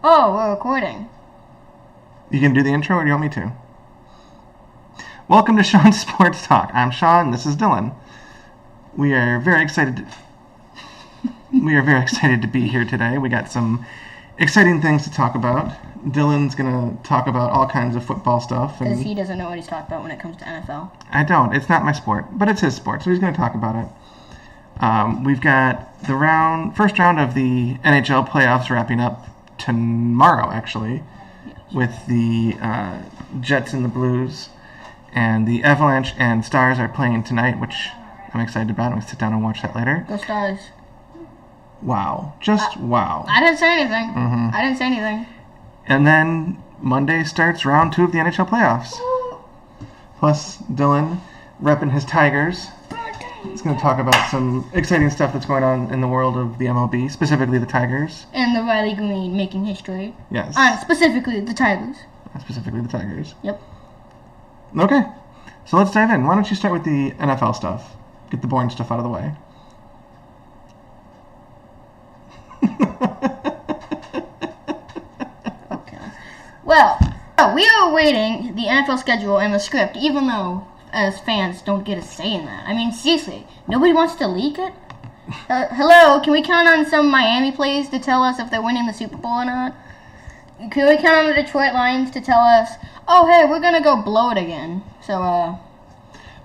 Oh, we're recording. You can do the intro, or do you want me to? Welcome to Sean's Sports Talk. I'm Sean. This is Dylan. We are very excited to be here today. We got some exciting things to talk about. Dylan's gonna talk about all kinds of football stuff, Because he doesn't know what he's talking about when it comes to NFL. I don't. It's not my sport, but it's his sport, so he's gonna talk about it. We've got the first round of the NHL playoffs wrapping up tomorrow, actually, with the Jets and the Blues, and the Avalanche and Stars are playing tonight, which I'm excited about. I'm going to sit down and watch that later. Go Stars. Wow. Just wow. I didn't say anything. Mm-hmm. I didn't say anything. And then Monday starts round 2 of the NHL playoffs. Plus, Dylan repping his Tigers. He's going to talk about some exciting stuff that's going on in the world of the MLB, specifically the Tigers. And the Riley Green making history. Yes. Specifically the Tigers. Specifically the Tigers. Yep. Okay. So let's dive in. Why don't you start with the NFL stuff? Get the boring stuff out of the way. Okay. Well, we are awaiting the NFL schedule and the script, even though as fans don't get a say in that. I mean, seriously, nobody wants to leak it? Hello, can we count on some Miami plays to tell us if they're winning the Super Bowl or not? Can we count on the Detroit Lions to tell us, oh, hey, we're going to go blow it again? So,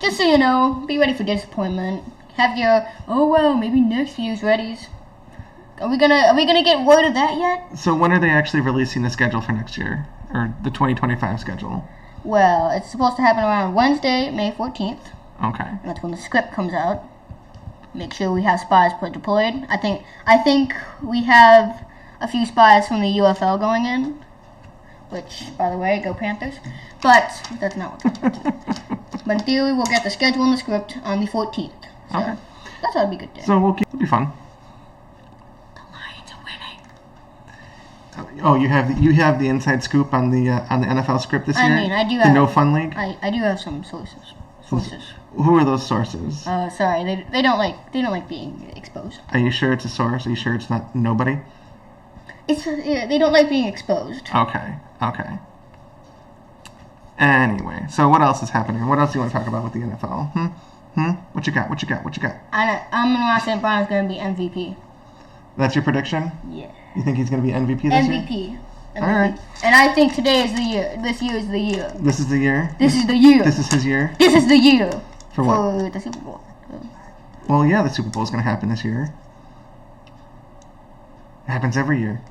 just so you know, be ready for disappointment. Have your, oh, well, maybe next year's readies. Are we gonna get word of that yet? So when are they actually releasing the schedule for next year? Or the 2025 schedule? Well, it's supposed to happen around Wednesday, May 14th. Okay. And that's when the script comes out. Make sure we have spies deployed. I think we have a few spies from the UFL going in. Which, by the way, go Panthers. But that's not what we're doing. But in theory, we'll get the schedule and the script on the 14th. So Okay. That's how it'll be a good day. So it'll be fun. The Lions are winning. Oh, you have the inside scoop on the NFL script this year? I mean, I do the have... No Fun League? I do have some sources. Who are those sources? Sorry, they don't like being exposed. Are you sure it's a source? Are you sure it's not nobody? They don't like being exposed. Okay. Anyway, so what else is happening? What else do you want to talk about with the NFL? What you got? I'm gonna say Brown's gonna be MVP. That's your prediction? Yeah. You think he's gonna be MVP this year? MVP. All right. And I think today is the year. This year is the year. This is the year? This is the year. This is his year? This is the year. For what? For the Super Bowl. Well, yeah, the Super Bowl is gonna happen this year. It happens every year.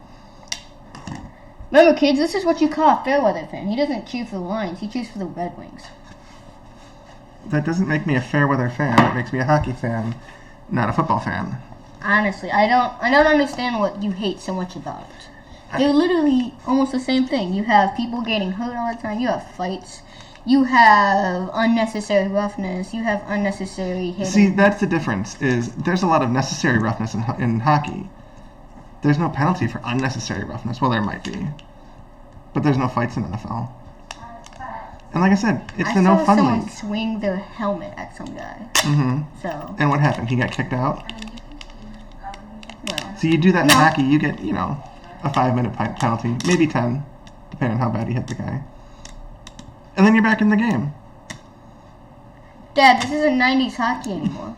Remember, kids, this is what you call a fair weather fan. He doesn't cheer for the Lions. He cheers for the Red Wings. That doesn't make me a fair weather fan. It makes me a hockey fan, not a football fan. Honestly, I don't understand what you hate so much about it. They're literally almost the same thing. You have people getting hurt all the time. You have fights. You have unnecessary roughness. You have unnecessary hitting. See, that's the difference. Is there's a lot of necessary roughness in hockey. There's no penalty for unnecessary roughness. Well, there might be, but there's no fights in NFL. And like I said, it's the No Fun League. I saw someone swing their helmet at some guy. Mm-hmm. So. And what happened? He got kicked out? Well. So you do that in hockey, you get, a 5-minute penalty, maybe 10, depending on how bad you hit the guy. And then you're back in the game. Dad, this isn't 90s hockey anymore.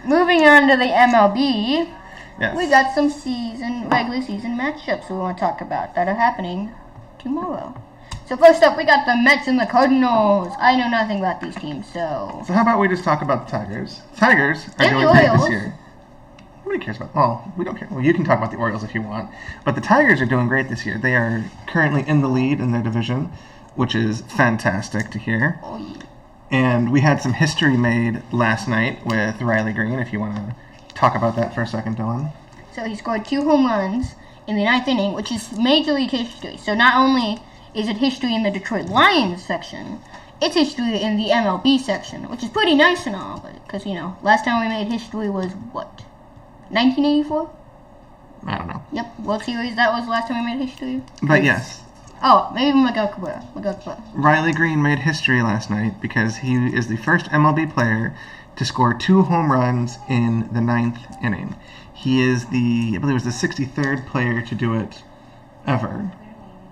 Moving on to the MLB, yes. We got some regular season matchups we want to talk about that are happening tomorrow. So first up, we got the Mets and the Cardinals. I know nothing about these teams, so... So how about we just talk about the Tigers? Tigers are and doing the great Orioles. this year. Nobody cares about... Well, we don't care. Well, you can talk about the Orioles if you want. But the Tigers are doing great this year. They are currently in the lead in their division, which is fantastic to hear. Oh, yeah. And we had some history made last night with Riley Green, if you want to talk about that for a second, Dylan. So he scored 2 home runs in the 9th inning, which is Major League history. So not only is it history in the Detroit Lions section, it's history in the MLB section, which is pretty nice and all, because, last time we made history was, what, 1984? I don't know. Yep, World Series, that was the last time we made history. But yes. Oh, maybe Miguel Cabrera. Riley Green made history last night because he is the first MLB player to score 2 home runs in the 9th inning. He is I believe it was the 63rd player to do it ever.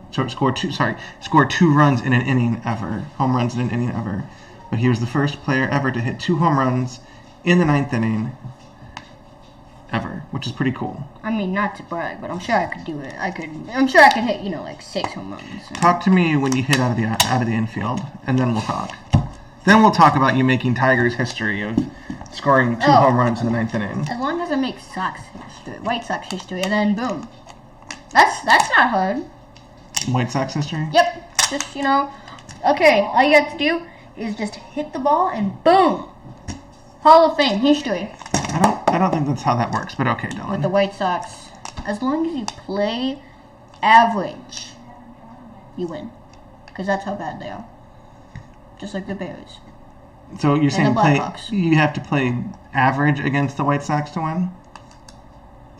So score 2 runs in an inning ever. Home runs in an inning ever. But he was the first player ever to hit 2 home runs in the 9th inning ever, which is pretty cool. I mean, not to brag, but I'm sure I could do it. I'm sure I could hit, like 6 home runs. Talk to me when you hit out of the infield, and then we'll talk. Then we'll talk about you making Tigers history of scoring 2 home runs in the 9th inning. As long as I make White Sox history, and then boom. That's not hard. White Sox history? Yep. Just, okay, all you have to do is just hit the ball and boom. Hall of Fame history. I don't think that's how that works, but okay, Dylan. With the White Sox, as long as you play average, you win. Because that's how bad they are. Just like the Bears. So you're saying Blackhawks. You have to play average against the White Sox to win?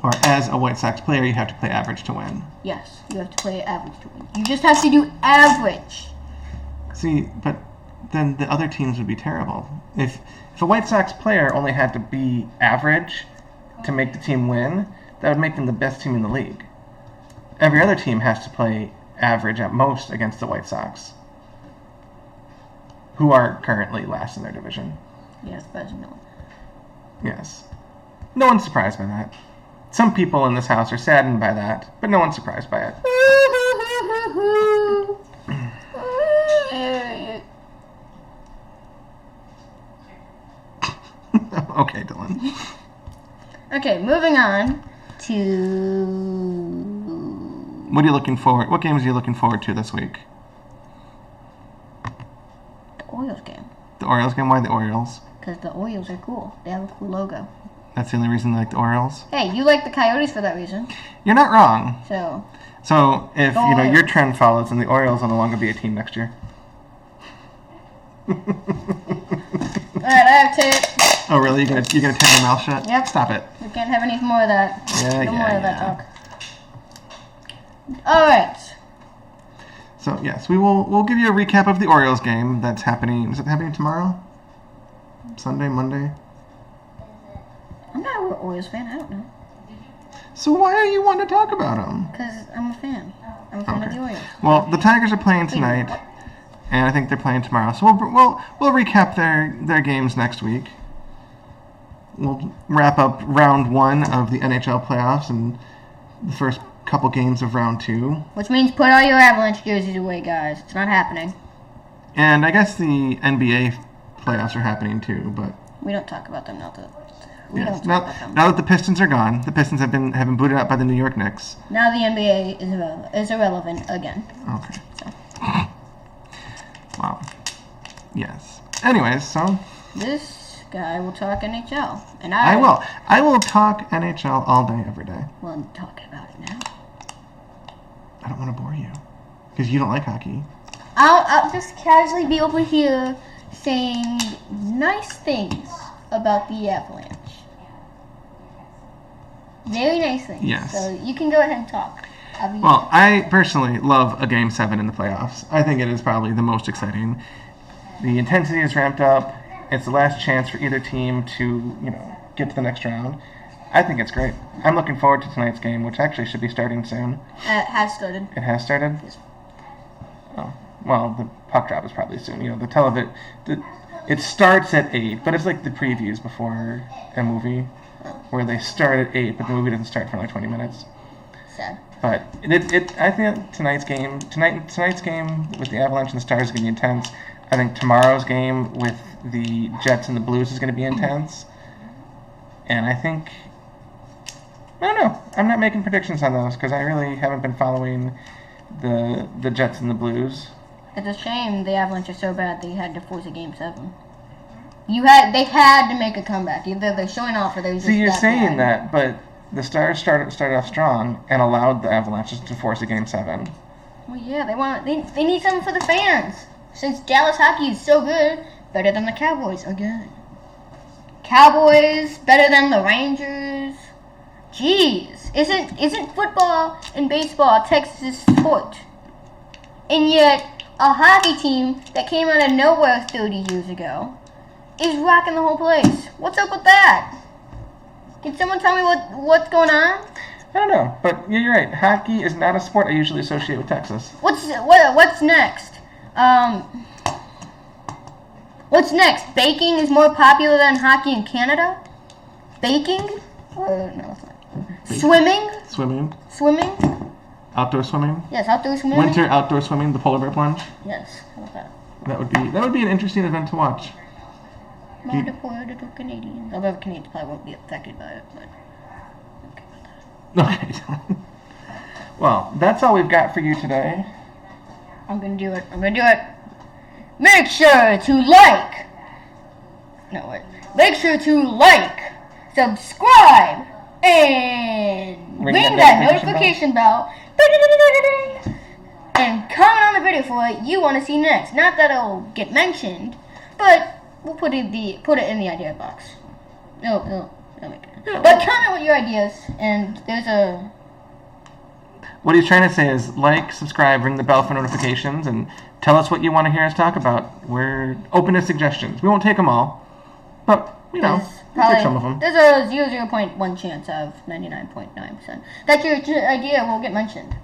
Or as a White Sox player, you have to play average to win? Yes, you have to play average to win. You just have to do average. See, but then the other teams would be terrible. If a White Sox player only had to be average to make the team win, that would make them the best team in the league. Every other team has to play average at most against the White Sox, who are currently last in their division. Yes, but no. Yes. No one's surprised by that. Some people in this house are saddened by that, but no one's surprised by it. Okay, Dylan. Okay, moving on to... What games are you looking forward to this week? The Orioles game. The Orioles game? Why the Orioles? Because the Orioles are cool. They have a cool logo. That's the only reason you like the Orioles? Hey, you like the Coyotes for that reason. You're not wrong. So if your trend follows, then the Orioles will no longer be a team next year. Alright, I have tape. Oh really? You're gonna take your mouth shut? Yep. Stop it. We can't have any more of that. Yeah, no more of that yeah. talk. Alright. So yes, we'll give you a recap of the Orioles game that's happening. Is it happening tomorrow? Sunday, Monday? I'm not an Orioles fan, I don't know. So why are you wanting to talk about them? Because I'm a fan. I'm a fan of the Orioles. Well, the Tigers are playing tonight, and I think they're playing tomorrow. So we'll recap their games next week. We'll wrap up round 1 of the NHL playoffs and the first couple games of round 2. Which means put all your Avalanche jerseys away, guys. It's not happening. And I guess the NBA playoffs are happening too, but we don't talk about them now. Now that the Pistons are gone, the Pistons have been booted out by the New York Knicks. Now the NBA is irrelevant again. Okay. So. Wow. Yes. Anyways, so this guy will talk NHL, and I will. I will talk NHL all day, every day. Well, I'm talking about it now. I don't want to bore you, because you don't like hockey. I'll just casually be over here saying nice things about the Avalanche. Very nice things. Yes. So you can go ahead and talk. Well, I personally love a Game 7 in the playoffs. I think it is probably the most exciting. The intensity is ramped up. It's the last chance for either team to, get to the next round. I think it's great. I'm looking forward to tonight's game, which actually should be starting soon. It has started. It has started? Yes. Oh, well, the puck drop is probably soon. It starts at 8, but it's like the previews before a movie, where they start at 8, but the movie doesn't start for like 20 minutes. Sad. But I think tonight's game with the Avalanche and the Stars is going to be intense. I think tomorrow's game with the Jets and the Blues is going to be intense. And I think, I don't know. I'm not making predictions on those because I really haven't been following the Jets and the Blues. It's a shame the Avalanche are so bad they had to force a Game 7. They had to make a comeback. Either they're showing off or they're just. See, you're saying bad. that, but the Stars started off strong and allowed the Avalanches to force a Game 7. Well, yeah, they need something for the fans. Since Dallas hockey is so good, better than the Cowboys again. Cowboys better than the Rangers. Jeez, isn't football and baseball Texas sport? And yet, a hockey team that came out of nowhere 30 years ago is rocking the whole place. What's up with that? Can someone tell me what's going on? I don't know, but yeah, you're right. Hockey is not a sport I usually associate with Texas. What's next? What's next? Baking is more popular than hockey in Canada? Baking? No, it's not. Swimming? Swimming? Outdoor swimming? Yes, outdoor swimming. Winter outdoor swimming, the polar bear plunge? Yes, how about that? That would be an interesting event to watch. More deported to Canadians. Although Canadians probably won't be affected by it, but okay with that. Okay. Well, that's all we've got for you today. I'm gonna do it. Make sure to like. No, wait. Make sure to like, subscribe, and ring that notification bell. And comment on the video for what you want to see next. Not that it'll get mentioned, but we'll put it in the idea box. It'll make it. But comment with your ideas, and there's a. What he's trying to say is like, subscribe, ring the bell for notifications, and tell us what you want to hear us talk about. We're open to suggestions. We won't take them all, but we'll take some of them. There's a 0.1 chance of 99.9% that your idea will get mentioned.